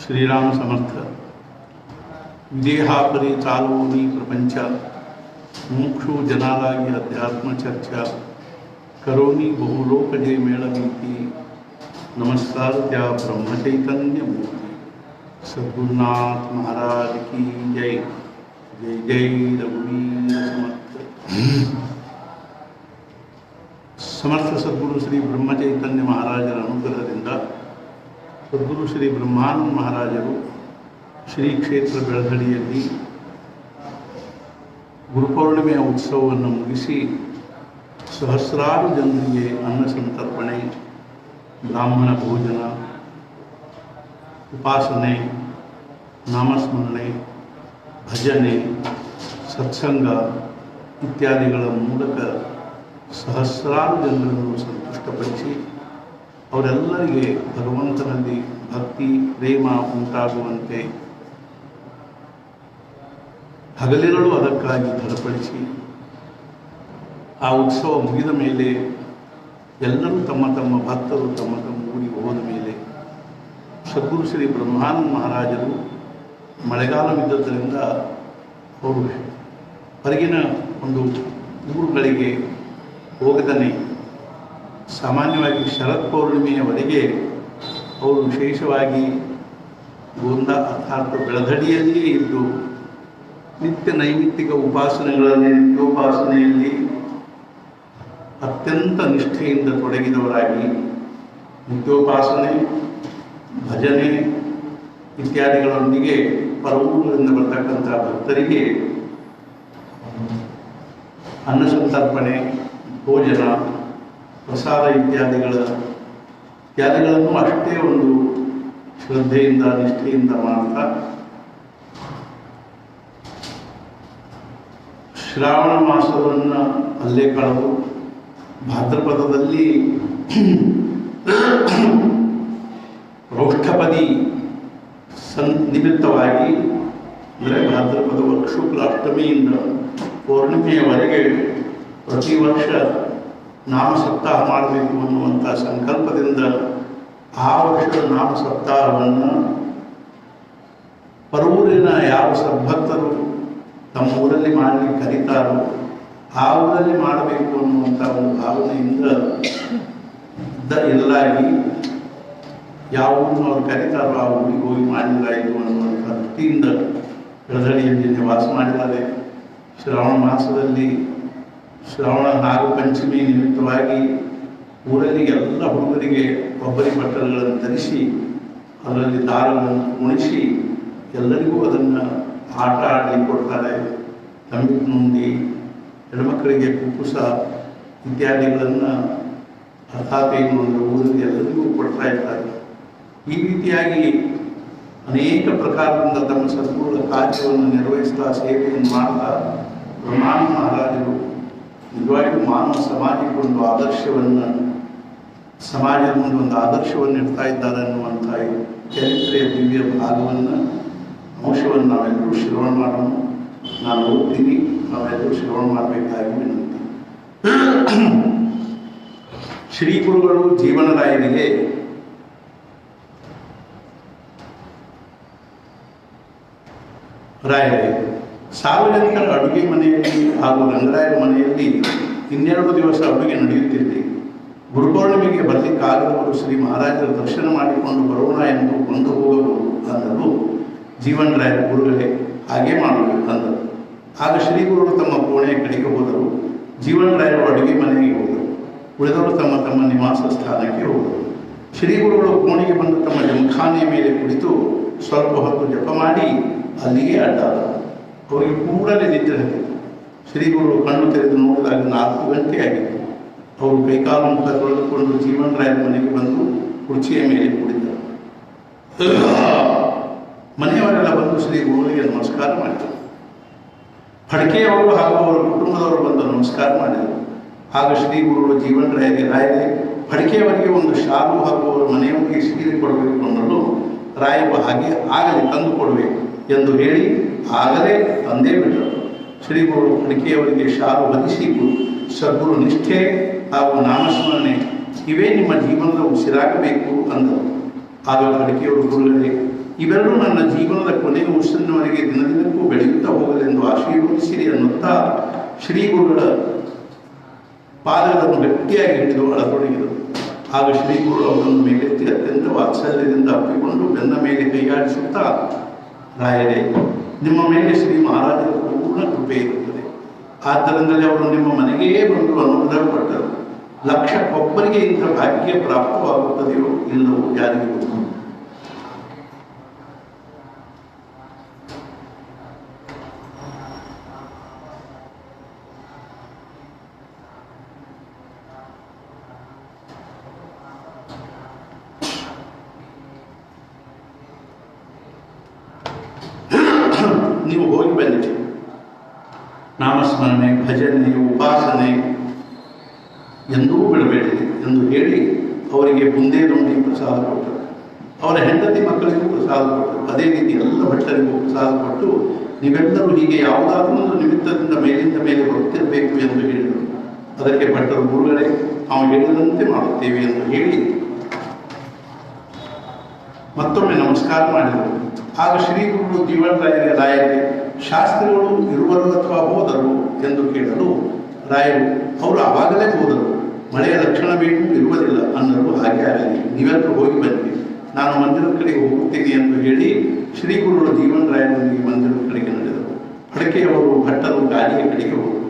श्रीराम समर्थ. विदेहापरी चालवोनी प्रपंच मुमुक्षु जनालागी अध्यात्म चर्चा करोनी बहुलोक जय मेळवीती. नमस्कार त्या ब्रह्मचैतन्य मूर्ति सद्गुरुनाथ महाराज की जय. जय जय रघुवीर समर्थ. समर्थ सद्गुरु श्री ब्रह्मचैतन्य महाराजರ ಅನುಗ್ರಹದಿಂದ ಸದ್ಗುರು ಶ್ರೀ ಬ್ರಹ್ಮಾನಂದ ಮಹಾರಾಜರು ಶ್ರೀ ಕ್ಷೇತ್ರ ಬೆಳಗಡಿಯಲ್ಲಿ ಗುರುಪೌರ್ಣಿಮೆಯ ಉತ್ಸವವನ್ನು ಮುಗಿಸಿ ಸಹಸ್ರಾರು ಜನರಿಗೆ ಅನ್ನ ಸಂತರ್ಪಣೆ, ಬ್ರಾಹ್ಮಣ ಭೋಜನ, ಉಪಾಸನೆ, ನಾಮಸ್ಮರಣೆ, ಭಜನೆ, ಸತ್ಸಂಗ ಇತ್ಯಾದಿಗಳ ಮೂಲಕ ಸಹಸ್ರಾರು ಜನರನ್ನು ಸಂತುಷ್ಟಪಡಿಸಿ ಅವರೆಲ್ಲರಿಗೆ ಭಗವಂತನಲ್ಲಿ ಭಕ್ತಿ ಪ್ರೇಮ ಉಂಟಾಗುವಂತೆ ಹಗಲಿರಲು ಅದಕ್ಕಾಗಿ ದೃಢಪಡಿಸಿ ಆ ಉತ್ಸವ ಮುಗಿದ ಮೇಲೆ ಎಲ್ಲರೂ ತಮ್ಮ ತಮ್ಮ ಭಕ್ತರು ತಮ್ಮ ತಮ್ಮ ಊರಿಗೆ ಹೋದ ಮೇಲೆ ಸದ್ಗುರು ಶ್ರೀ ಬ್ರಹ್ಮಾನಂದ ಮಹಾರಾಜರು ಮಳೆಗಾಲವಿದ್ದರಿಂದ ಅವರು ಹೊರಗಿನ ಒಂದು ಊರುಗಳಿಗೆ ಹೋಗದನೆ ಸಾಮಾನ್ಯವಾಗಿ ಶರತ್ ಪೌರ್ಣಿಮೆಯವರೆಗೆ ಅವರು ವಿಶೇಷವಾಗಿ ಗೋಂದ ಅರ್ಥಾತ್ ಬೆಳದಡಿಯಲ್ಲಿಯೇ ಇದ್ದು ನಿತ್ಯ ನೈಮಿತ್ತಿಕ ಉಪಾಸನೆಗಳಲ್ಲಿ ನಿತ್ಯೋಪಾಸನೆಯಲ್ಲಿ ಅತ್ಯಂತ ನಿಷ್ಠೆಯಿಂದ ತೊಡಗಿದವರಾಗಿ ನಿತ್ಯೋಪಾಸನೆ, ಭಜನೆ ಇತ್ಯಾದಿಗಳೊಂದಿಗೆ ಪರವೂರಿನಿಂದ ಬರ್ತಕ್ಕಂಥ ಭಕ್ತರಿಗೆ ಅನ್ನ ಸಂತರ್ಪಣೆ, ಭೋಜನ, ಪ್ರಸಾದ ಇತ್ಯಾದಿಗಳನ್ನು ಅಷ್ಟೇ ಒಂದು ಶ್ರದ್ಧೆಯಿಂದ ನಿಷ್ಠೆಯಿಂದ ಮಾಡ್ತಾ ಶ್ರಾವಣ ಮಾಸವನ್ನು ಅಲ್ಲೇ ಕಳೆದು ಭಾದ್ರಪದದಲ್ಲಿ ರೌಷ್ಠಪದಿ ನಿಮಿತ್ತವಾಗಿ ಅಂದರೆ ಭಾದ್ರಪದ ಶುಕ್ಲ ಅಷ್ಟಮಿಯಿಂದ ಪೌರ್ಣಿಮೆಯವರೆಗೆ ಪ್ರತಿ ವರ್ಷ ನಾಮ ಸಪ್ತಾಹ ಮಾಡಬೇಕು ಅನ್ನುವಂಥ ಸಂಕಲ್ಪದಿಂದ ಆ ವರ್ಷದ ನಾಮ ಸಪ್ತಾಹವನ್ನು ಪರವೂರಿನ ಯಾವ ಸದ್ಭಕ್ತರು ತಮ್ಮ ಊರಲ್ಲಿ ಮಾಡಲಿಕ್ಕೆ ಕರೀತಾರೋ ಆ ಊರಲ್ಲಿ ಮಾಡಬೇಕು ಅನ್ನುವಂಥ ಒಂದು ಭಾವನೆಯಿಂದ ಇರಲಾಗಿ ಯಾವ ಊರನ್ನು ಅವ್ರು ಕರೀತಾರೋ ಆ ಊರಿಗೆ ಹೋಗಿ ಮಾಡಿದ್ರಾಯಿತು ಅನ್ನುವಂಥ ದೃಷ್ಟಿಯಿಂದ ಬೆಳದಡಿಯಲ್ಲಿ ನಿವಾಸ ಮಾಡಿದ್ದಾರೆ. ಶ್ರಾವಣ ಮಾಸದಲ್ಲಿ ಶ್ರಾವಣ ನಾಗಪಂಚಮಿ ನಿಮಿತ್ತವಾಗಿ ಊರಲ್ಲಿ ಎಲ್ಲ ಹುಡುಗರಿಗೆ ಕೊಬ್ಬರಿ ಬಟ್ಟಲುಗಳನ್ನು ಧರಿಸಿ ಅದರಲ್ಲಿ ದಾರಗಳನ್ನು ಉಣಿಸಿ ಎಲ್ಲರಿಗೂ ಅದನ್ನು ಆಟ ಆಡಿ ಕೊಡ್ತಾರೆ. ತಂಬಿಟ್ಟು ನುಂಡಿ, ಹೆಣ್ಮಕ್ಕಳಿಗೆ ಕುಪ್ಪುಸ ಇತ್ಯಾದಿಗಳನ್ನು ಅರ್ಥಾತ್ ಏನು ಅಂದರೆ ಊರಲ್ಲಿ ಎಲ್ಲರಿಗೂ ಕೊಡ್ತಾ ಇರ್ತಾರೆ. ಈ ರೀತಿಯಾಗಿ ಅನೇಕ ಪ್ರಕಾರದಿಂದ ತಮ್ಮ ಸದ್ಗುರುಗಳ ಕಾರ್ಯವನ್ನು ನಿರ್ವಹಿಸ್ತಾ ಸೇವೆಯನ್ನು ಮಾಡ್ತಾ ಬ್ರಹ್ಮಾನಂದ ಮಹಾರಾಜರು ನಿಜವಾಗಿಯೂ ಮಾನವ ಸಮಾಜಕ್ಕೆ ಒಂದು ಆದರ್ಶವನ್ನು ಸಮಾಜದ ಮುಂದೆ ಒಂದು ಆದರ್ಶವನ್ನು ಇಡ್ತಾ ಇದ್ದಾರೆ ಅನ್ನುವಂಥ ಚರಿತ್ರೆಯ ದಿವ್ಯ ಭಾಗವನ್ನು ಅಂಶವನ್ನು ನಾವೆಲ್ಲರೂ ಶ್ರವಣ ಮಾಡೋಣ. ನಾನು ಓದ್ತೀನಿ, ನಾವೆಲ್ಲರೂ ಶ್ರವಣ ಮಾಡಬೇಕಾಗಿ ವಿನಂತಿ. ಶ್ರೀ ಗುರುಗಳು ಜೀವನರಾಯರಿಗೆ ರಾಯರೇ, ಸಾರ್ವಜನಿಕರ ಅಡುಗೆ ಮನೆಯಲ್ಲಿ ಹಾಗೂ ರಂಗರಾಯರ ಮನೆಯಲ್ಲಿ 12 ದಿವಸ ಅಡುಗೆ ನಡೆಯುತ್ತಿದೆ. ಗುರುಪೌರ್ಣಿಮೆಗೆ ಬರಲಿಕ್ಕಾಗದವರು ಶ್ರೀ ಮಹಾರಾಜರ ದರ್ಶನ ಮಾಡಿಕೊಂಡು ಬರೋಣ ಎಂದು ಕೊಂಡು ಹೋಗಬಹುದು ಅಂದರು. ಜೀವನರಾಯರ ಗುರುಗಳೇ ಹಾಗೆ ಮಾಡಬೇಕು ಅಂದರು. ಆಗ ಶ್ರೀ ಗುರುಗಳು ತಮ್ಮ ಕೋಣೆಯ ಕಡೆಗೆ ಹೋದರು. ಜೀವನರಾಯರು ಅಡುಗೆ ಮನೆಗೆ ಹೋದರು. ಉಳಿದವರು ತಮ್ಮ ತಮ್ಮ ನಿವಾಸ ಸ್ಥಾನಕ್ಕೆ ಹೋದರು. ಶ್ರೀ ಗುರುಗಳು ಕೋಣೆಗೆ ಬಂದು ತಮ್ಮ ಜಮಖಾನೆಯ ಮೇಲೆ ಕುಳಿತು ಸ್ವಲ್ಪ ಹೊತ್ತು ಜಪ ಮಾಡಿ ಅಲ್ಲಿಯೇ ಅಡ್ಡಾದರು. ಅವರಿಗೆ ಕೂಡಲೇ ನಿದ್ರೆ ಹತ್ತಿತ್ತು. ಶ್ರೀಗುರು ಕಣ್ಣು ತೆರೆದು ನೋಡಿದಾಗ 4 ಗಂಟೆ ಆಗಿತ್ತು. ಅವರು ಕೈಕಾಲು ಮುಖ ತೊಳೆದುಕೊಂಡು ಜೀವನರಾಯರ ಮನೆಗೆ ಬಂದು ಕುರ್ಚಿಯ ಮೇಲೆ ಕುಳಿತರು. ಮನೆಯವರೆಲ್ಲ ಬಂದು ಶ್ರೀ ಗುರುವಿಗೆ ನಮಸ್ಕಾರ ಮಾಡಿದರು. ಫಡ್ಕೆಯವರು ಹಾಗೂ ಅವರ ಕುಟುಂಬದವರು ಬಂದು ನಮಸ್ಕಾರ ಮಾಡಿದರು. ಆಗ ಶ್ರೀ ಗುರುಗಳು ಜೀವನರಾಯರಿಗೆ, ರಾಯರೇ, ಫಡ್ಕೆಯವರಿಗೆ ಒಂದು ಶಾಲು ಹಾಗೂ ಅವರ ಮನೆಯವರಿಗೆ ಸೀರೆ ಕೊಡಬೇಕು ಅನ್ನಲು ರಾಯರು ಹಾಗೆ ಆಗಲಿ ತಂದು ಕೊಡಬೇಕು ಎಂದು ಹೇಳಿ ಆಗಲೇ ತಂದೇ ಬಿಟ್ಟರು. ಶ್ರೀಗುರು ಫಡ್ಕೆಯವರಿಗೆ ಶಾಲು ಹೊದಿಸಿ ಸದ್ಗುರು ನಿಷ್ಠೆ ಹಾಗೂ ನಾಮಸ್ಮರಣೆ ಇವೇ ನಿಮ್ಮ ಜೀವನದ ಉಸಿರಾಗಬೇಕು ಅಂದರು. ಆಗ ಫಡ್ಕೆಯವರು ಗುರುಗಳೇ, ಇವೆರಡೂ ನನ್ನ ಜೀವನದ ಕೊನೆಯ ಉಸಿರಿನವರೆಗೆ ದಿನದಿನಕ್ಕೂ ಬೆಳೆಯುತ್ತಾ ಹೋಗಲೆಂದು ಆಶೀರ್ವದಿಸಿರಿ ಅನ್ನುತ್ತಾ ಶ್ರೀಗುರುಗಳ ಪಾದಗಳನ್ನು ಗಟ್ಟಿಯಾಗಿ ಹಿಡಿದು ಅಳತೊಡಗಿದರು. ಆಗ ಶ್ರೀಗುರು ಅವರನ್ನು ಮೇಲೆತ್ತಿ ಅತ್ಯಂತ ವಾತ್ಸಲ್ಯದಿಂದ ಅಪ್ಪಿಕೊಂಡು ಬೆನ್ನ ಮೇಲೆ ಕೈಯಾಡಿಸುತ್ತಾ, ರಾಯರೇ, ನಿಮ್ಮ ಮೇಲೆ ಶ್ರೀ ಮಹಾರಾಜರ ಪೂರ್ಣ ಕೃಪೆ ಇರುತ್ತದೆ. ಆದ್ದರಿಂದಲೇ ಅವರು ನಿಮ್ಮ ಮನೆಗೇ ಬಂದು ಅನುಗ್ರಹಪಟ್ಟರು. ಲಕ್ಷಕ್ಕೊಬ್ಬರಿಗೆ ಇಂಥ ಭಾಗ್ಯ ಪ್ರಾಪ್ತವಾಗುತ್ತದೆಯೋ ಇಲ್ಲವೋ ಯಾರಿಗೂ ಗೊತ್ತು. ನೀವು ಹೋಗಿ ಬನ್ನಿ. ನಾಮಸ್ಮರಣೆ, ಭಜನೆ, ಉಪಾಸನೆ ಎಂದೂ ಬಿಡಬೇಡಿರಿ ಎಂದು ಹೇಳಿ ಅವರಿಗೆ ಬುಂದೇಲುಂಡಿ ಪ್ರಸಾದ ಕೊಟ್ಟರು. ಅವರ ಹೆಂಡತಿ ಮಕ್ಕಳಿಗೂ ಪ್ರಸಾದ ಕೊಟ್ಟರು. ಅದೇ ರೀತಿ ಎಲ್ಲ ಭಟ್ಟರಿಗೂ ಪ್ರಸಾದ ಕೊಟ್ಟು, ನೀವೆಲ್ಲರೂ ಹೀಗೆ ಯಾವುದಾದ್ರೂ ಒಂದು ನಿಮಿತ್ತದಿಂದ ಮೇಲಿಂದ ಮೇಲೆ ಬರುತ್ತಿರಬೇಕು ಎಂದು ಹೇಳಿದರು. ಅದಕ್ಕೆ ಭಟ್ಟರು, ಗುರುಗಳೇ, ನಾವು ಹೇಳಿದಂತೆ ಮಾಡುತ್ತೇವೆ ಎಂದು ಹೇಳಿ ಮತ್ತೊಮ್ಮೆ ನಮಸ್ಕಾರ ಮಾಡಿದರು. ಆಗ ಶ್ರೀ ಗುರು ಜೀವನರಾಯರಿಗೆ, ರಾಯರೇ, ಶಾಸ್ತ್ರಿಗಳು ಇರುವರು ಅಥವಾ ಹೋದರು ಎಂದು ಕೇಳಲು ರಾಯರು, ಅವರು ಆವಾಗಲೇ ಹೋದರು, ಮಳೆಯ ಲಕ್ಷಣವೇನೂ ಇರುವುದಿಲ್ಲ ಅನ್ನಲು. ಹಾಗೆ ಆಗಲಿ, ನೀವೆಲ್ಲರೂ ಹೋಗಿ ಬನ್ನಿ, ನಾನು ಮಂದಿರದ ಕಡೆಗೆ ಹೋಗುತ್ತೇನೆ ಎಂದು ಹೇಳಿ ಶ್ರೀ ಗುರುಗಳು ಜೀವನರಾಯರೊಂದಿಗೆ ಮಂದಿರದ ಕಡೆಗೆ ನಡೆದರು. ಅಡಕೆಯವರು ಭಟ್ಟರು ಗಾಡಿಯ ಕಡೆಗೆ ಹೋದರು.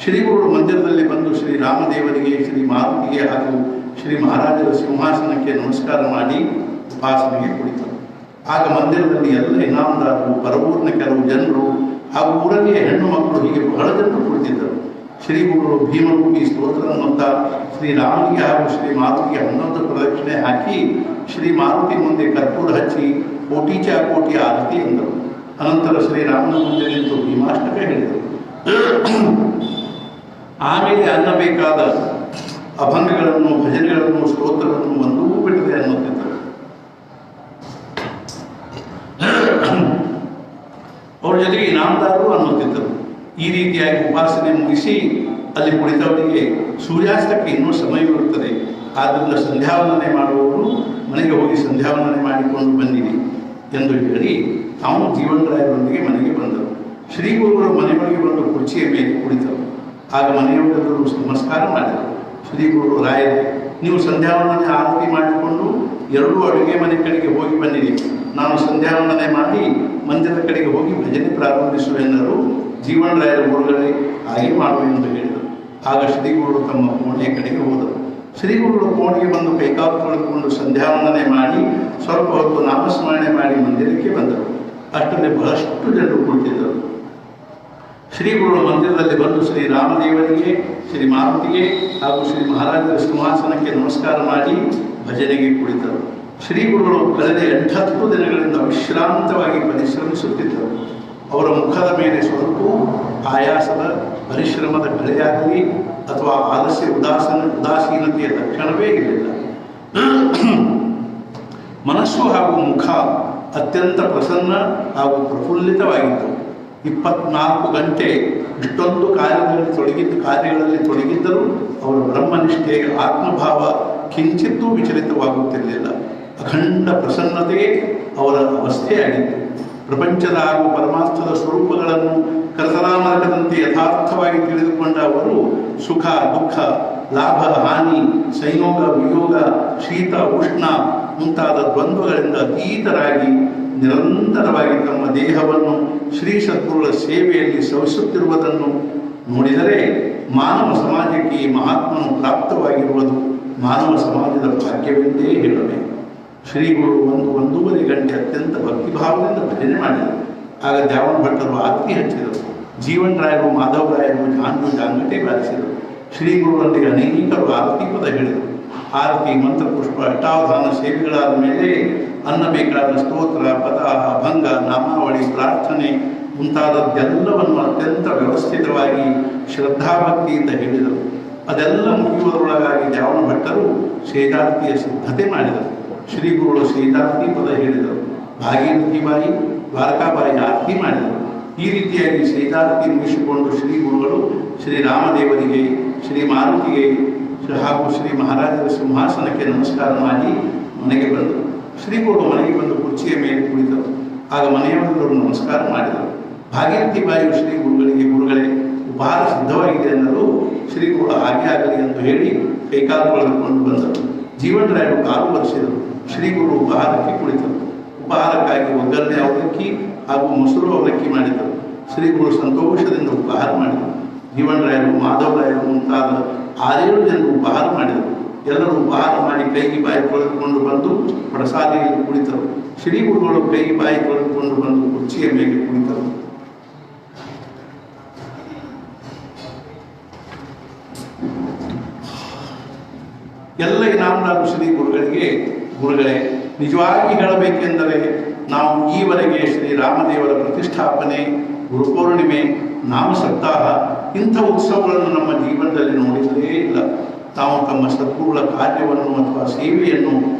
ಶ್ರೀ ಗುರುಗಳು ಮಂದಿರದಲ್ಲಿ ಬಂದು ಶ್ರೀ ರಾಮದೇವರಿಗೆ, ಶ್ರೀ ಮಾರುತಿಗೆ ಹಾಗೂ ಶ್ರೀ ಮಹಾರಾಜರ ಸಿಂಹಾಸನಕ್ಕೆ ನಮಸ್ಕಾರ ಮಾಡಿ ಉಪಾಸನೆಗೆ ಕುಳಿತರು. ಆಗ ಮಂದಿರದಲ್ಲಿ ಎಲ್ಲ ಇನಾಮದಾರರು, ಪರವೂರಿನ ಕೆಲವು ಜನರು ಹಾಗೂ ಊರಲ್ಲಿಯ ಹೆಣ್ಣು ಮಕ್ಕಳು, ಹೀಗೆ ಬಹಳ ಜನರು ಕುಳಿತಿದ್ದರು. ಶ್ರೀ ಗುರುಗಳು ಭೀಮರೂಪಿ ಸ್ತೋತ್ರವನ್ನುತ್ತಾ ಶ್ರೀರಾಮನಿಗೆ ಹಾಗೂ ಶ್ರೀ ಮಾರುತಿಗೆ 11 ಪ್ರದಕ್ಷಿಣೆ ಹಾಕಿ ಶ್ರೀ ಮಾರುತಿ ಮುಂದೆ ಕರ್ಪೂರ ಹಚ್ಚಿ ಕೋಟಿ ಆರತಿ ಎಂದರು. ಅನಂತರ ಶ್ರೀರಾಮನ ಮುಂದೆ ನಿಂತು ಭೀಮಾಷ್ಟಕ ಹೇಳಿದರು. ಆಮೇಲೆ ಅನ್ನಬೇಕಾದ ಅಭಂಗಗಳನ್ನು, ಭಜನೆಗಳನ್ನು, ಸ್ತೋತ್ರಗಳನ್ನು ಒಂದೂ ಬಿಡದೆ ಅನ್ನುತ್ತಿದ್ದರು. ಅವರ ಜೊತೆಗೆ ಇನಾಮದಾರರು ಅನ್ನುತ್ತಿದ್ದರು. ಈ ರೀತಿಯಾಗಿ ಉಪಾಸನೆ ಮುಗಿಸಿ ಅಲ್ಲಿ ಕುಳಿತವರಿಗೆ ಸೂರ್ಯಾಸ್ತಕ್ಕೆ ಇನ್ನೂ ಸಮಯವಿರುತ್ತದೆ. ಆದ್ದರಿಂದ ಸಂಧ್ಯಾವಂದನೆ ಮಾಡುವವರು ಮನೆಗೆ ಹೋಗಿ ಸಂಧ್ಯಾವಂದನೆ ಮಾಡಿಕೊಂಡು ಬಂದಿರಿ ಎಂದು ಹೇಳಿ ತಾವು ಜೀವನರಾಯರೊಂದಿಗೆ ಮನೆಗೆ ಬಂದರು. ಶ್ರೀ ಗುರುಗಳು ಮನೆಯೊಳಗೆ ಬಂದು ಕುರ್ಚಿಯ ಮೇಲೆ ಕುಳಿತರು. ಆಗ ಮನೆಯವರೆಲ್ಲರೂ ನಮಸ್ಕಾರ ಮಾಡಿದರು. ಶ್ರೀ ಗುರುಗಳು, ರಾಯರೇ, ನೀವು ಸಂಧ್ಯಾವಂದನೆ ಆರತಿ ಮಾಡಿಕೊಂಡು 2 ಅಡುಗೆ ಮನೆ ಕಡೆಗೆ ಹೋಗಿ ಬನ್ನಿರಿ, ನಾನು ಸಂಧ್ಯಾವಂದನೆ ಮಾಡಿ ಮಂದಿರದ ಕಡೆಗೆ ಹೋಗಿ ಭಜನೆ ಪ್ರಾರಂಭಿಸುವೆಂದರು. ಜೀವನರಾಯರ ಗುರುಗಳೇ, ಹಾಗೆ ಮಾಡುವೆ ಎಂದು ಹೇಳಿದರು. ಆಗ ಶ್ರೀಗುರುಗಳು ತಮ್ಮ ಕೋಣೆಯ ಕಡೆಗೆ ಹೋದರು. ಶ್ರೀಗುರುಗಳು ಕೋಣೆಗೆ ಬಂದು ಕೈಕಾಲು ತೊಳೆದುಕೊಂಡು ಸಂಧ್ಯಾವಂದನೆ ಮಾಡಿ ಸ್ವಲ್ಪ ಹೊತ್ತು ನಾಮಸ್ಮರಣೆ ಮಾಡಿ ಮಂದಿರಕ್ಕೆ ಬಂದರು. ಅಷ್ಟರಲ್ಲಿ ಬಹಳಷ್ಟು ಜನರು ಕುಳಿತಿದ್ದರು. ಶ್ರೀಗುರುಗಳು ಮಂದಿರದಲ್ಲಿ ಬಂದು ಶ್ರೀ ರಾಮದೇವರಿಗೆ, ಶ್ರೀ ಮಾರುತಿಗೆ ಹಾಗೂ ಶ್ರೀ ಮಹಾರಾಜರ ಸಿಂಹಾಸನಕ್ಕೆ ನಮಸ್ಕಾರ ಮಾಡಿ ಭಜನೆಗೆ ಕುಳಿತರು. ಶ್ರೀಗುರುಗಳು ಕಳೆದ 8-10 ದಿನಗಳಿಂದ ವಿಶ್ರಾಂತವಾಗಿ ಪರಿಶ್ರಮಿಸುತ್ತಿದ್ದರು. ಅವರ ಮುಖದ ಮೇಲೆ ಸ್ವಲ್ಪ ಆಯಾಸದ, ಪರಿಶ್ರಮದ ಕಳೆಯಾಗಲಿ ಅಥವಾ ಆಲಸ್ಯ ಉದಾಸೀನತೆಯ ಲಕ್ಷಣವೇ ಇರಲಿಲ್ಲ. ಮನಸ್ಸು ಹಾಗೂ ಮುಖ ಅತ್ಯಂತ ಪ್ರಸನ್ನ ಹಾಗೂ ಪ್ರಫುಲ್ಲಿತವಾಗಿತ್ತು. 24 ಗಂಟೆ ಇಷ್ಟೊಂದು ಕಾರ್ಯಗಳಲ್ಲಿ ತೊಡಗಿದ್ದರೂ ಅವರ ಬ್ರಹ್ಮನಿಷ್ಠೆ, ಆತ್ಮಭಾವ ಕಿಂಚಿತ್ತೂ ವಿಚಲಿತವಾಗುತ್ತಿರಲಿಲ್ಲ. ಅಖಂಡ ಪ್ರಸನ್ನತೆಯೇ ಅವರ ಅವಸ್ಥೆಯಾಗಿತ್ತು. ಪ್ರಪಂಚದ ಹಾಗೂ ಪರಮಾರ್ಥದ ಸ್ವರೂಪಗಳನ್ನು ಕರತಲಾಮರಕದಂತೆ ಯಥಾರ್ಥವಾಗಿ ತಿಳಿದುಕೊಂಡ ಅವರು ಸುಖ, ದುಃಖ, ಲಾಭ, ಹಾನಿ, ಸಂಯೋಗ, ವಿಯೋಗ, ಶೀತ, ಉಷ್ಣ ಮುಂತಾದ ದ್ವಂದ್ವಗಳಿಂದ ಅತೀತರಾಗಿ ನಿರಂತರವಾಗಿ ತಮ್ಮ ದೇಹವನ್ನು ಶ್ರೀ ಸದ್ಗುರುಗಳ ಸೇವೆಯಲ್ಲಿ ಸವಿಸುತ್ತಿರುವುದನ್ನು ನೋಡಿದರೆ ಮಾನವ ಸಮಾಜಕ್ಕೆ ಈ ಮಹಾತ್ಮನು ಪ್ರಾಪ್ತವಾಗಿರುವುದು ಮಾನವ ಸಮಾಜದ ಭಾಗ್ಯವೆಂದೇ ಹೇಳಬೇಕು. ಶ್ರೀಗುರು 1-1.5 ಗಂಟೆ ಅತ್ಯಂತ ಭಕ್ತಿಭಾವದಿಂದ ಭಜನೆ ಮಾಡಿದರು. ಆಗ ದ್ಯಾವಣ ಭಟ್ಟರು ಆರತಿ ಹಚ್ಚಿದರು. ಜೀವನರಾಯರು, ಮಾಧವರಾಯರು ಜಾಂಗಟೆ ಬಾರಿಸಿದರು. ಶ್ರೀಗುರುವೊಂದಿಗೆ ಅನೇಕರು ಆರತಿ ಪದ ಹೇಳಿದರು. ಆರತಿ, ಮಂತ್ರಪುಷ್ಪ, ಅಷ್ಟಾವಧಾನ ಸೇವೆಗಳಾದ ಮೇಲೆ ಅನ್ನಬೇಕಾದ ಸ್ತೋತ್ರ, ಪದ, ಅಭಂಗ, ನಾಮಾವಳಿ, ಪ್ರಾರ್ಥನೆ ಮುಂತಾದದ್ದೆಲ್ಲವನ್ನು ಅತ್ಯಂತ ವ್ಯವಸ್ಥಿತವಾಗಿ ಶ್ರದ್ಧಾಭಕ್ತಿಯಿಂದ ಹೇಳಿದರು. ಅದೆಲ್ಲ ಮುಗಿಯುವುದರೊಳಗಾಗಿ ದ್ಯಾವಣ ಭಟ್ಟರು ಶೇಷಾರತಿಯ ಸಿದ್ಧತೆ ಮಾಡಿದರು. ಶ್ರೀಗುರುಗಳು ಶೇಷಾರತಿ ಪದ ಹೇಳಿದರು. ಭಾಗೀರಥಿ ಬಾಯಿ, ದ್ವಾರಕಾಬಾಯಿ ಆರತಿ ಮಾಡಿದರು. ಈ ರೀತಿಯಾಗಿ ಶೇಷಾರತಿ ಮುಗಿಸಿಕೊಂಡು ಶ್ರೀಗುರುಗಳು ಶ್ರೀರಾಮದೇವರಿಗೆ, ಶ್ರೀ ಮಾರುತಿಗೆ ಹಾಗೂ ಶ್ರೀ ಮಹಾರಾಜರ ಸಿಂಹಾಸನಕ್ಕೆ ನಮಸ್ಕಾರ ಮಾಡಿ ಮನೆಗೆ ಬಂದರು. ಶ್ರೀಗಳು ಮನೆಗೆ ಬಂದು ಕುರ್ಚಿಯ ಮೇಲೆ ಕುಳಿತರು. ಆಗ ಮನೆಯವರೆಲ್ಲರೂ ನಮಸ್ಕಾರ ಮಾಡಿದರು. ಭಾಗೀರಥಿ ಬಾಯಿಯು ಶ್ರೀ ಗುರುಗಳಿಗೆ, ಗುರುಗಳೇ ಉಪಹಾರ ಸಿದ್ಧವಾಗಿದೆ ಅನ್ನಲು ಶ್ರೀಗಳು ಹಾಗೆ ಆಗಲಿ ಎಂದು ಹೇಳಿ ಕೈಕಾಲು ತೊಳೆದುಕೊಂಡು ಬಂದರು. ಜೀವನರಾಯರು ಕಾಲು ಒರೆಸಿದರು. ಶ್ರೀಗಳು ಉಪಹಾರಕ್ಕೆ ಕುಳಿತರು. ಉಪಹಾರಕ್ಕಾಗಿ ಒಗ್ಗರಣೆ ಅವಲಕ್ಕಿ ಹಾಗೂ ಮೊಸರು ಅವಲಕ್ಕಿ ಮಾಡಿದರು. ಶ್ರೀಗಳು ಸಂತೋಷದಿಂದ ಉಪಹಾರ ಮಾಡಿದರು. ಜೀವನರಾಯರು, ಮಾಧವರಾಯರು ಮುಂತಾದ 6-7 ಜನರು ಉಪಹಾರ ಮಾಡಿದರು. ಎಲ್ಲರೂ ಉಪಹಾರ ಮಾಡಿ ಕೈಗೆ ಬಾಯಿ ತೊಳೆದುಕೊಂಡು ಬಂದು ಪ್ರಸಾದಿಯಲ್ಲಿ ಕುಳಿತರು. ಶ್ರೀಗುರುಗಳು ಕೈಗೆ ಬಾಯಿ ತೊಳೆದುಕೊಂಡು ಬಂದು ಕುರ್ಚಿಯ ಮೇಲೆ ಕುಳಿತರು. ಎಲ್ಲ ಇನಾಮದಾರರು ಶ್ರೀ ಗುರುಗಳಿಗೆ, ಗುರುಗಳೇ ನಿಜವಾಗಿ ಹೇಳಬೇಕೆಂದರೆ ನಾವು ಈವರೆಗೆ ಶ್ರೀರಾಮದೇವರ ಪ್ರತಿಷ್ಠಾಪನೆ, ಗುರುಪೌರ್ಣಿಮೆ, ನಾಮ ಸಪ್ತಾಹ ಇಂಥ ಉತ್ಸವಗಳನ್ನು ನಮ್ಮ ಜೀವನದಲ್ಲಿ ನೋಡಿದ್ದೇ ಇಲ್ಲ. ತಾವು ತಮ್ಮ ಸದ್ಗುರುಗಳ ಕಾರ್ಯವನ್ನು ಅಥವಾ ಸೇವೆಯನ್ನು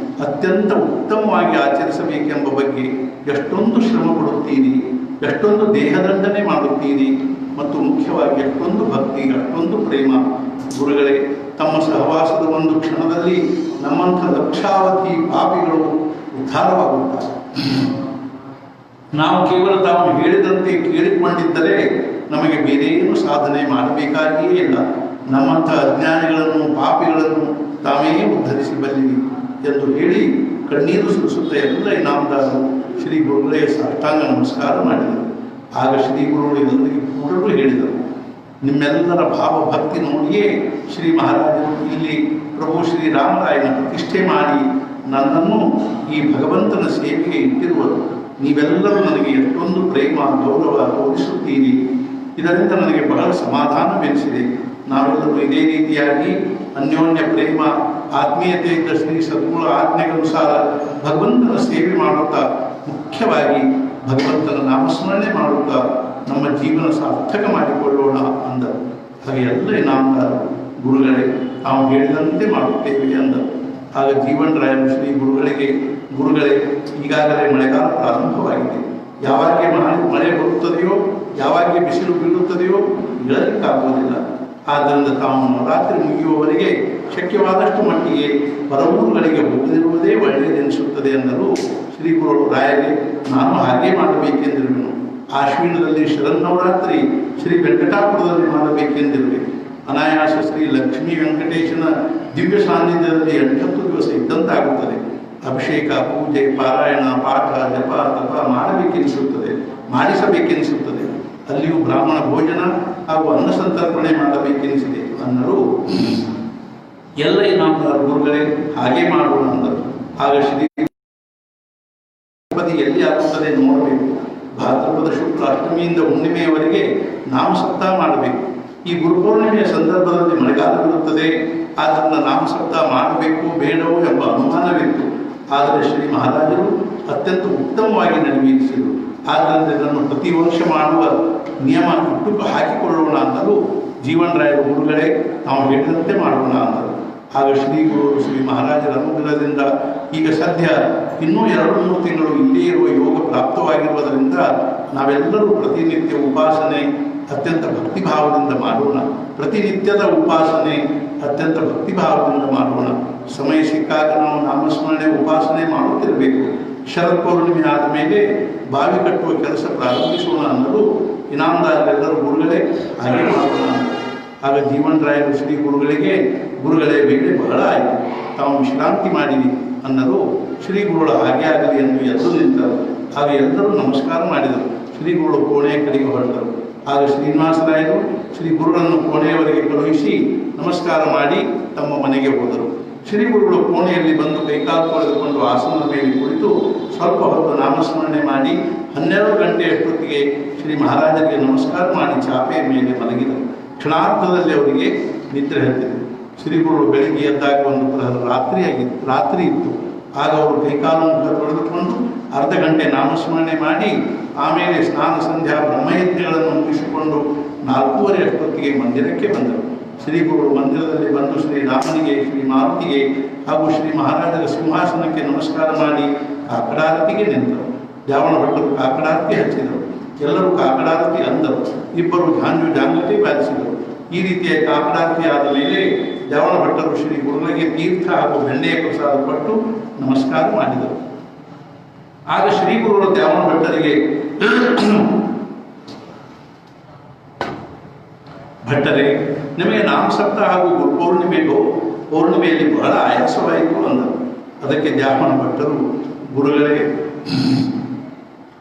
ಅತ್ಯಂತ ಉತ್ತಮವಾಗಿ ಆಚರಿಸಬೇಕೆಂಬ ಬಗ್ಗೆ ಎಷ್ಟೊಂದು ಶ್ರಮ ಪಡುತ್ತೀರಿ, ಎಷ್ಟೊಂದು ದೇಹದಂಡನೆ ಮಾಡುತ್ತೀರಿ ಮತ್ತು ಮುಖ್ಯವಾಗಿ ಎಷ್ಟೊಂದು ಭಕ್ತಿ, ಎಷ್ಟೊಂದು ಪ್ರೇಮ. ಗುರುಗಳೇ, ತಮ್ಮ ಸಹವಾಸದ ಒಂದು ಕ್ಷಣದಲ್ಲಿ ನಮ್ಮಂಥ ಲಕ್ಷಾವಧಿ ಪಾಪಿಗಳು ಉದ್ಧಾರವಾಗುತ್ತಾರೆ. ನಾವು ಕೇವಲ ತಾವು ಹೇಳಿದಂತೆ ಕೇಳಿಕೊಂಡಿದ್ದರೆ ನಮಗೆ ಬೇರೇನು ಸಾಧನೆ ಮಾಡಬೇಕಾಗಿಯೇ ಇಲ್ಲ. ನಮ್ಮಂಥ ಅಜ್ಞಾನಿಗಳನ್ನು, ಪಾಪಿಗಳನ್ನು ತಾವೇ ಉದ್ಧರಿಸಿ ಬಲ್ಲಿರಿ ಎಂದು ಹೇಳಿ ಕಣ್ಣೀರು ಸುರಿಸುತ್ತಾ ಎಲ್ಲ ಇನಾಮದಾರರು ಶ್ರೀ ಗುರುಗಳೇ ಸಾಷ್ಟಾಂಗ ನಮಸ್ಕಾರ ಮಾಡಿದರು. ಆಗ ಶ್ರೀ ಗುರುಗಳು ಎಲ್ಲರಿಗೆ ಕೂಡಲೂ ಹೇಳಿದರು, ನಿಮ್ಮೆಲ್ಲರ ಭಾವಭಕ್ತಿ ನೋಡಿಯೇ ಶ್ರೀ ಮಹಾರಾಜರು ಇಲ್ಲಿ ಪ್ರಭು ಶ್ರೀರಾಮರಾಯನ ಪ್ರತಿಷ್ಠೆ ಮಾಡಿ ನನ್ನನ್ನು ಈ ಭಗವಂತನ ಸೇವೆಗೆ ಇಟ್ಟಿರುವರು. ನೀವೆಲ್ಲರೂ ನನಗೆ ಎಷ್ಟೊಂದು ಪ್ರೇಮ, ಗೌರವ ತೋರಿಸುತ್ತೀರಿ. ಇದರಿಂದ ನನಗೆ ಬಹಳ ಸಮಾಧಾನವೆನಿಸಿದೆ. ನಾವೆಲ್ಲರೂ ಇದೇ ರೀತಿಯಾಗಿ ಅನ್ಯೋನ್ಯ ಪ್ರೇಮ, ಆತ್ಮೀಯತೆಯಿಂದ ಶ್ರೀ ಸದ್ಗುಣ ಆಜ್ಞೆಗನುಸಾರ ಭಗವಂತನ ಸೇವೆ ಮಾಡುತ್ತಾ, ಮುಖ್ಯವಾಗಿ ಭಗವಂತನ ನಾಮಸ್ಮರಣೆ ಮಾಡುತ್ತಾ ನಮ್ಮ ಜೀವನ ಸಾರ್ಥಕ ಮಾಡಿಕೊಳ್ಳೋಣ ಅಂದರು. ಹಾಗೆ ಎಲ್ಲ ಇನಾಮದಾರರು, ಗುರುಗಳೇ ನಾವು ಹೇಳಿದಂತೆ ಮಾಡುತ್ತೇವೆ ಅಂದರು. ಆಗ ಜೀವನರಾಯರು ಶ್ರೀ ಗುರುಗಳಿಗೆ, ಗುರುಗಳೇ ಈಗಾಗಲೇ ಮಳೆಗಾಲ ಪ್ರಾರಂಭವಾಗಿದೆ. ಯಾವಾಗ ಮಳೆ ಬರುತ್ತದೆಯೋ, ಯಾವಾಗ ಬಿಸಿಲು ಬೀಳುತ್ತದೆಯೋ ಹೇಳಲಿಕ್ಕಾಗುವುದಿಲ್ಲ. ಆದ್ದರಿಂದ ತಾವು ನವರಾತ್ರಿ ಮುಗಿಯುವವರೆಗೆ ಶಕ್ಯವಾದಷ್ಟು ಮಟ್ಟಿಗೆ ಹೊರಊರುಗಳಿಗೆ ಹೋಗದಿರುವುದೇ ಒಳ್ಳೆಯದೆನಿಸುತ್ತದೆ ಎಂದರು. ಶ್ರೀ ಗುರು ರಾಯರೇ, ನಾನು ಹಾಗೆ ಮಾಡಬೇಕೆಂದಿರುವೆನು. ಆಶ್ವಿನದಲ್ಲಿ ಶರನ್ನವರಾತ್ರಿ ಶ್ರೀ ವೆಂಕಟಾಪುರದಲ್ಲಿ ಮಾಡಬೇಕೆಂದಿರುವೆ. ಅನಾಯಾಸ ಶ್ರೀ ಲಕ್ಷ್ಮೀ ವೆಂಕಟೇಶನ ದಿವ್ಯ ಸಾನ್ನಿಧ್ಯದಲ್ಲಿ 8 ದಿವಸ ಇದ್ದಂತಾಗುತ್ತದೆ. ಅಭಿಷೇಕ, ಪೂಜೆ, ಪಾರಾಯಣ, ಪಾಠ, ಜಪ, ತಪ ಮಾಡಿಸಬೇಕೆನಿಸುತ್ತದೆ. ಅಲ್ಲಿಯೂ ಬ್ರಾಹ್ಮಣ ಭೋಜನ ಹಾಗೂ ಅನ್ನ ಸಂತರ್ಪಣೆ ಮಾಡಬೇಕೆನಿಸಿದೆ ಅನ್ನರು. ಎಲ್ಲ ಇನಾಮದಾರ ಗುರುಗಳೇ ಹಾಗೆ ಮಾಡೋಣ ಅಂದರು. ಆಗ ಶ್ರೀ ಎಲ್ಲಿ ಆಗುತ್ತದೆ ನೋಡಬೇಕು. ಭಾದ್ರಪದ ಶುಕ್ಲ ಅಷ್ಟಮಿಯಿಂದ ಹುಣ್ಣಿಮೆಯವರೆಗೆ ನಾಮ ಸಪ್ತಾಹ ಮಾಡಬೇಕು. ಈ ಗುರುಪೌರ್ಣಿಮೆಯ ಸಂದರ್ಭದಲ್ಲಿ ಮಳೆಗಾಲವಿರುತ್ತದೆ. ಆದ್ದರಿಂದ ನಾಮ ಸಪ್ತಾಹ ಮಾಡಬೇಕು ಬೇಡವೋ ಎಂಬ ಅನುಮಾನವಿತ್ತು. ಆದರೆ ಶ್ರೀ ಮಹಾರಾಜರು ಅತ್ಯಂತ ಉತ್ತಮವಾಗಿ ನೆರವೇರಿಸಿದರು. ಆದ್ದರಿಂದ ಇದನ್ನು ಪ್ರತಿ ವರ್ಷ ಮಾಡುವ ನಿಯಮ ಇಟ್ಟು ಹಾಕಿಕೊಳ್ಳೋಣ ಅಂತಲೂ ಜೀವನರಾಯರು, ಗುರುಗಳೇ ನಾವು ಹೇಳಿದಂತೆ ಮಾಡೋಣ ಅಂದರು. ಆಗ ಶ್ರೀ ಗುರು ಶ್ರೀ ಮಹಾರಾಜರ ಅನುಗ್ರಹದಿಂದ ಈಗ ಸದ್ಯ ಇನ್ನೂ 2-3 ತಿಂಗಳು ಇಲ್ಲೇ ಇರುವ ಯೋಗ ಪ್ರಾಪ್ತವಾಗಿರುವುದರಿಂದ ನಾವೆಲ್ಲರೂ ಪ್ರತಿನಿತ್ಯ ಉಪಾಸನೆ ಅತ್ಯಂತ ಭಕ್ತಿಭಾವದಿಂದ ಮಾಡೋಣ. ಪ್ರತಿನಿತ್ಯದ ಉಪಾಸನೆ ಅತ್ಯಂತ ಭಕ್ತಿಭಾವದಿಂದ ಮಾಡೋಣ. ಸಮಯ ಸಿಕ್ಕಾಗ ನಾವು ನಾಮಸ್ಮರಣೆ, ಉಪಾಸನೆ ಮಾಡುತ್ತಿರಬೇಕು. ಶರತ್ ಪೌರ್ಣಿಮೆ ಆದ ಮೇಲೆ ಬಾವಿ ಕಟ್ಟುವ ಕೆಲಸ ಪ್ರಾರಂಭಿಸೋಣ ಅನ್ನಲು ಇನಾಮದಾರರೆಲ್ಲರೂ, ಗುರುಗಳೇ ಹಾಗೆ ಮಾಡೋಣ. ಆಗ ಜೀವನರಾಯರು ಶ್ರೀ ಗುರುಗಳಿಗೆ, ಗುರುಗಳೇ ವೇಳೆ ಬಹಳ ಆಯಿತು, ತಾವು ವಿಶ್ರಾಂತಿ ಮಾಡಿರಿ ಅನ್ನಲು ಶ್ರೀ ಗುರುಗಳು ಹಾಗೆ ಆಗಲಿ ಎಂದು ಎದ್ದು ನಿಂತರು. ಆಗ ಎಲ್ಲರೂ ನಮಸ್ಕಾರ ಮಾಡಿದರು. ಶ್ರೀ ಗುರುಗಳು ಕೋಣೆಯ ಕಡೆಗೆ ಹೊರಟರು. ಆಗ ಶ್ರೀನಿವಾಸರಾಯರು ಶ್ರೀ ಗುರುಗಳನ್ನು ಕೋಣೆಯವರೆಗೆ ಕಳುಹಿಸಿ ನಮಸ್ಕಾರ ಮಾಡಿ ತಮ್ಮ ಮನೆಗೆ ಹೋದರು. ಶ್ರೀ ಗುರುಗಳು ಕೋಣೆಯಲ್ಲಿ ಬಂದು ಕೈಕಾಲು ತೊಳೆದುಕೊಂಡು ಆಸನದ ಮೇಲೆ ಕುಳಿತು ಸ್ವಲ್ಪ ಹೊತ್ತು ನಾಮಸ್ಮರಣೆ ಮಾಡಿ 12 ಗಂಟೆಯಷ್ಟೊತ್ತಿಗೆ ಶ್ರೀ ಮಹಾರಾಜರಿಗೆ ನಮಸ್ಕಾರ ಮಾಡಿ ಚಾಪೆಯ ಮೇಲೆ ಮಲಗಿದರು. ಕ್ಷಣಾರ್ಧದಲ್ಲಿ ಅವರಿಗೆ ನಿದ್ರೆ ಹತ್ತಿದೆ. ಶ್ರೀ ಗುರುಗಳು ಬೆಳಿಗ್ಗೆ ಎದ್ದಾಗ ಒಂದು ರಾತ್ರಿ ಇತ್ತು. ಆಗ ಅವರು ಕೈಕಾಲು ಮುಖ ತೊಳೆದುಕೊಂಡು ಅರ್ಧ ಗಂಟೆ ನಾಮಸ್ಮರಣೆ ಮಾಡಿ ಆಮೇಲೆ ಸ್ನಾನ ಸಂಧ್ಯಾ ಬ್ರಹ್ಮಯಜ್ಞಗಳನ್ನು ಮುಗಿಸಿಕೊಂಡು 4:30 ಅಷ್ಟೊತ್ತಿಗೆ ಮಂದಿರಕ್ಕೆ ಬಂದರು. ಶ್ರೀ ಗುರುಗಳು ಮಂದಿರದಲ್ಲಿ ಬಂದು ಶ್ರೀರಾಮನಿಗೆ, ಶ್ರೀ ಮಾರುತಿಗೆ ಹಾಗೂ ಶ್ರೀ ಮಹಾರಾಜರ ಸಿಂಹಾಸನಕ್ಕೆ ನಮಸ್ಕಾರ ಮಾಡಿ ಕಾಕಡಾರತಿಗೆ ನಿಂತರು. ದ್ಯಾವಣ ಭಟ್ಟರು ಕಾಕಡಾರತಿ ಹಚ್ಚಿದರು. ಎಲ್ಲರೂ ಕಾಕಡಾರತಿ ಅಂದರು. ಇಬ್ಬರು ಜಾಂಗಟೆ ಬಾರಿಸಿದರು. ಈ ರೀತಿಯ ಕಾಕಡಾರತಿ ಆದ ಮೇಲೆ ದ್ಯಾವಣ ಭಟ್ಟರು ಶ್ರೀ ಗುರುಗಳಿಗೆ ತೀರ್ಥ ಹಾಗೂ ಬೆಣ್ಣೆಯ ಪ್ರಸಾದ ಕೊಟ್ಟು ನಮಸ್ಕಾರ ಮಾಡಿದರು. ಆಗ ಶ್ರೀ ಗುರುಗಳ ದ್ಯಾವಣ ಭಟ್ಟರಿಗೆ ಭಟ್ಟರೇ, ನಿಮಗೆ ನಾಮಸಪ್ತ ಹಾಗೂ ಪೌರ್ಣಿಮೆಯಲ್ಲಿ ಬಹಳ ಆಯಾಸವಾಯಿತು ಅಂದರು. ಅದಕ್ಕೆ ದ್ಯಾವಣ ಭಟ್ಟರು, ಗುರುಗಳೇ,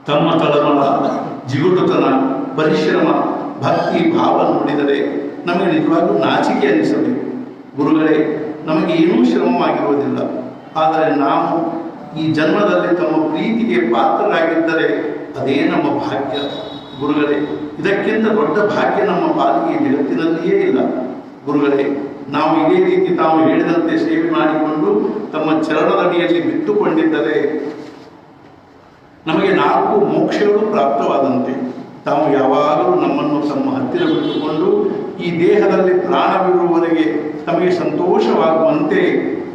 ತಮ್ಮ ತಳಮಳ, ಜಿಗುಟುತನ, ಪರಿಶ್ರಮ, ಭಕ್ತಿ ಭಾವ ನೋಡಿದರೆ ನಮಗೆ ನಿಜವಾಗ್ಲೂ ನಾಚಿಕೆ ಅನಿಸಬೇಕು. ಗುರುಗಳೇ, ನಮಗೆ ಏನೂ ಶ್ರಮವಾಗಿರುವುದಿಲ್ಲ. ಆದರೆ ನಾವು ಈ ಜನ್ಮದಲ್ಲಿ ತಮ್ಮ ಪ್ರೀತಿಗೆ ಪಾತ್ರರಾಗಿದ್ದರೆ ಅದೇ ನಮ್ಮ ಭಾಗ್ಯ. ಗುರುಗಳೇ, ಇದಕ್ಕಿಂತ ದೊಡ್ಡ ಭಾಗ್ಯ ನಮ್ಮ ಪಾಲಿಗೆ ಜಗತ್ತಿನಲ್ಲಿಯೇ ಇಲ್ಲ. ಗುರುಗಳೇ, ನಾವು ಇದೇ ರೀತಿ ತಾವು ಹೇಳಿದಂತೆ ಸೇವೆ ಮಾಡಿಕೊಂಡು ತಮ್ಮ ಚರಣದಡಿಯಲ್ಲಿ ಬಿಟ್ಟುಕೊಂಡಿದ್ದರೆ ನಮಗೆ 4 ಮೋಕ್ಷಗಳು ಪ್ರಾಪ್ತವಾದಂತೆ. ತಾವು ಯಾವಾಗಲೂ ನಮ್ಮನ್ನು ತಮ್ಮ ಹತ್ತಿರ ಬಿಟ್ಟುಕೊಂಡು ಈ ದೇಹದಲ್ಲಿ ಪ್ರಾಣವಿರುವವರೆಗೆ ತಮಗೆ ಸಂತೋಷವಾಗುವಂತೆ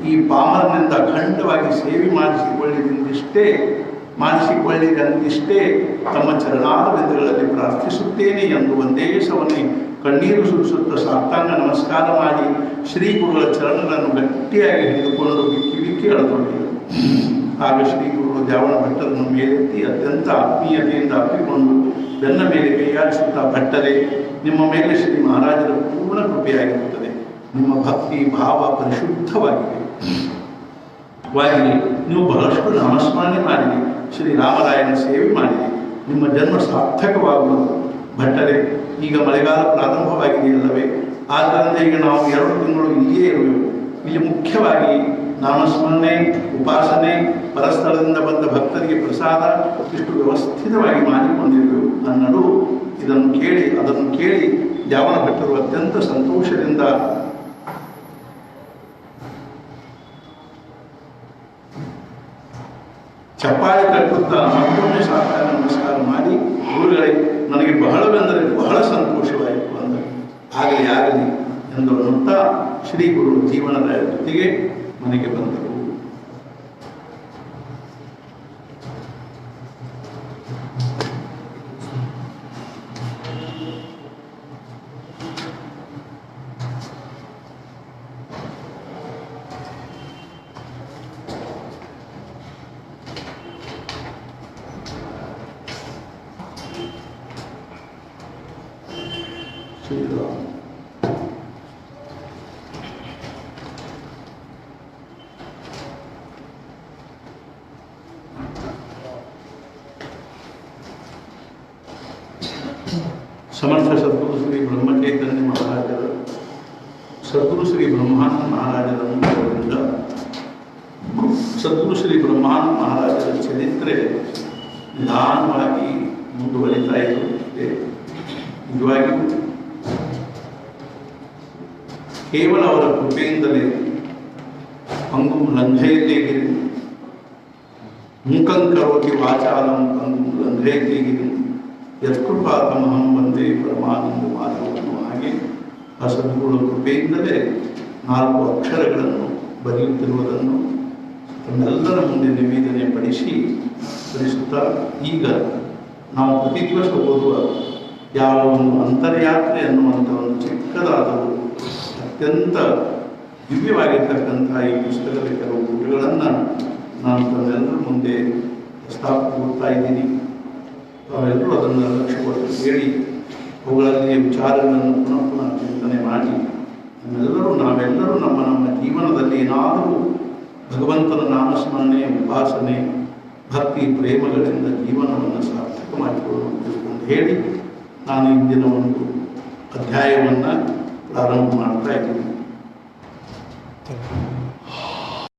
ಈ ಪಾಮರನಿಂದ ಅಖಂಡವಾಗಿ ಸೇವೆ ಮಾಡಿಸಿಕೊಳ್ಳಿದಂತಿಷ್ಟೇ ತಮ್ಮ ಚರಣಾರವಿಂದಗಳಲ್ಲಿ ಪ್ರಾರ್ಥಿಸುತ್ತೇನೆ ಎಂದು ಒಂದೇ ಸವನೆ ಕಣ್ಣೀರು ಸುರಿಸುತ್ತಾ ಸಾಷ್ಟಾಂಗ ನಮಸ್ಕಾರ ಮಾಡಿ ಶ್ರೀ ಗುರುಗಳ ಚರಣಗಳನ್ನು ಗಟ್ಟಿಯಾಗಿ ಹಿಡಿದುಕೊಂಡು ಬಿಕ್ಕಿ ಅಳತೊಡಗಿದರು. ಆಗ ಶ್ರೀ ಗುರುಗಳು ದ್ಯಾವಣ ಭಟ್ಟರನ್ನು ಮೇಲೆತ್ತಿ ಅತ್ಯಂತ ಆತ್ಮೀಯತೆಯಿಂದ ಅಪ್ಪಿಕೊಂಡು ಬೆನ್ನ ಮೇಲೆ ಕೈಯಾಡಿಸುತ್ತಾ, ಭಟ್ಟರೇ, ನಿಮ್ಮ ಮೇಲೆ ಶ್ರೀ ಮಹಾರಾಜರ ಪೂರ್ಣ ಕೃಪೆಯಾಗಿರುತ್ತದೆ. ನಿಮ್ಮ ಭಕ್ತಿ ಭಾವ ಪರಿಶುದ್ಧವಾಗಿದೆ. ನೀವು ಬಹಳಷ್ಟು ನಾಮಸ್ಮರಣೆ ಮಾಡಿರಿ, ಶ್ರೀರಾಮರಾಯನ ಸೇವೆ ಮಾಡಿರಿ. ನಿಮ್ಮ ಜನ್ಮ ಸಾರ್ಥಕವಾಗುವುದು. ಭಟ್ಟರೇ, ಈಗ ಮಳೆಗಾಲ ಪ್ರಾರಂಭವಾಗಿದೆಯಲ್ಲವೇ? ಆದ್ದರಿಂದ ಈಗ ನಾವು 2 ತಿಂಗಳು ಇಲ್ಲಿಯೇ ಇರುವೆವು. ಇಲ್ಲಿ ಮುಖ್ಯವಾಗಿ ನಾಮಸ್ಮರಣೆ, ಉಪಾಸನೆ, ಪರಸ್ಥಳದಿಂದ ಬಂದ ಭಕ್ತರಿಗೆ ಪ್ರಸಾದ ಇಷ್ಟು ವ್ಯವಸ್ಥಿತವಾಗಿ ಮಾಡಿಕೊಂಡಿರುವೆವು ಅನ್ನಲು ಅದನ್ನು ಕೇಳಿ ದ್ಯಾವಣ ಭಟ್ಟರು ಅತ್ಯಂತ ಸಂತೋಷದಿಂದ ಚಪ್ಪಾಳೆ ತಟ್ಟುತ್ತಾ ಮತ್ತೊಮ್ಮೆ ಸಾಷ್ಟಾಂಗ ನಮಸ್ಕಾರ ಮಾಡಿ, ಗುರುಗಳೇ, ನನಗೆ ಬಹಳವೆಂದರೆ ಬಹಳ ಸಂತೋಷವಾಯಿತು ಅಂದರು. ಆಗಲಿ ಎಂದು ಅನ್ನುತ್ತಾ ಶ್ರೀ ಗುರು ಜೀವನದ ಜೊತೆಗೆ ಮನೆಗೆ ಬಂದರು. ಸಮರ್ಥ ಸದ್ಗುರು ಶ್ರೀ ಬ್ರಹ್ಮಚೈತನ್ಯ ಮಹಾರಾಜರ, ಸದ್ಗುರು ಶ್ರೀ ಬ್ರಹ್ಮಾನಂದ ಮಹಾರಾಜರಿಂದ ಸದ್ಗುರು ಶ್ರೀ ಬ್ರಹ್ಮಾನಂದ ಮಹಾರಾಜರ ಚರಿತ್ರೆ ನಿಧಾನವಾಗಿ ಮುಂದುವರಿತಾ ಇರುತ್ತದೆ. ನಿಜವಾಗಿಯೂ ಕೇವಲ ಅವರ ಕೃಪೆಯಿಂದಲೇ ಪಂಗುಂ ಲಂಘಯತೆ ಗಿರಿ ಮೂಕಂ ಕರೋತಿ ವಾಚಾಲಂ ಪಂಗುಂ ಲಂಘಯತೆ ಗಿರಿ ಯತ್ಕೃಪಾತಮಹಂ ವಂದೇ ಪರಮಾನಂದ ಮಾಧವನು. ಹಾಗೆ ಆ ಸದ್ಗುರುಗಳ ಕೃಪೆಯಿಂದಲೇ 4 ಅಕ್ಷರಗಳನ್ನು ಬರೆಯುತ್ತಿರುವುದನ್ನು ತಮ್ಮೆಲ್ಲರ ಮುಂದೆ ನಿವೇದನೆ ಪಡಿಸುತ್ತಾ, ಈಗ ನಾವು ಪ್ರತಿ ದಿವಸ ಓದುವ ಯಾವ ಒಂದು ಅಂತರ್ಯಾತ್ರೆ ಅನ್ನುವಂಥ ಒಂದು ಚಿಕ್ಕದಾದರೂ ಅತ್ಯಂತ ದಿವ್ಯವಾಗಿರ್ತಕ್ಕಂಥ ಈ ಪುಸ್ತಕದ ಕೆಲವು ಪುಟಗಳನ್ನು ನಾನು ತಮ್ಮೆಲ್ಲರ ಮುಂದೆ ಪ್ರಸ್ತಾಪಿಸ್ತಾ ಇದ್ದೀನಿ. ತಾವೆಲ್ಲರೂ ಅದನ್ನು ಲಕ್ಷ್ಯ ಕೊಟ್ಟು ಕೇಳಿ ಅವುಗಳಲ್ಲಿ ವಿಚಾರಗಳನ್ನು ಪುನಃ ಚಿಂತನೆ ಮಾಡಿ ನಾವೆಲ್ಲರೂ ನಮ್ಮ ಜೀವನದಲ್ಲಿ ಏನಾದರೂ ಭಗವಂತನ ನಾಮಸ್ಮರಣೆ, ಉಪಾಸನೆ, ಭಕ್ತಿ, ಪ್ರೇಮಗಳಿಂದ ಜೀವನವನ್ನು ಸಾರ್ಥಕ ಮಾಡಿಕೊಳ್ಳುವಂತ ಹೇಳಿ ನಾನು ಇಂದಿನ ಒಂದು ಅಧ್ಯಾಯವನ್ನು ಪ್ರಾರಂಭ ಮಾಡ್ತಾ ಇದ್ದೀನಿ.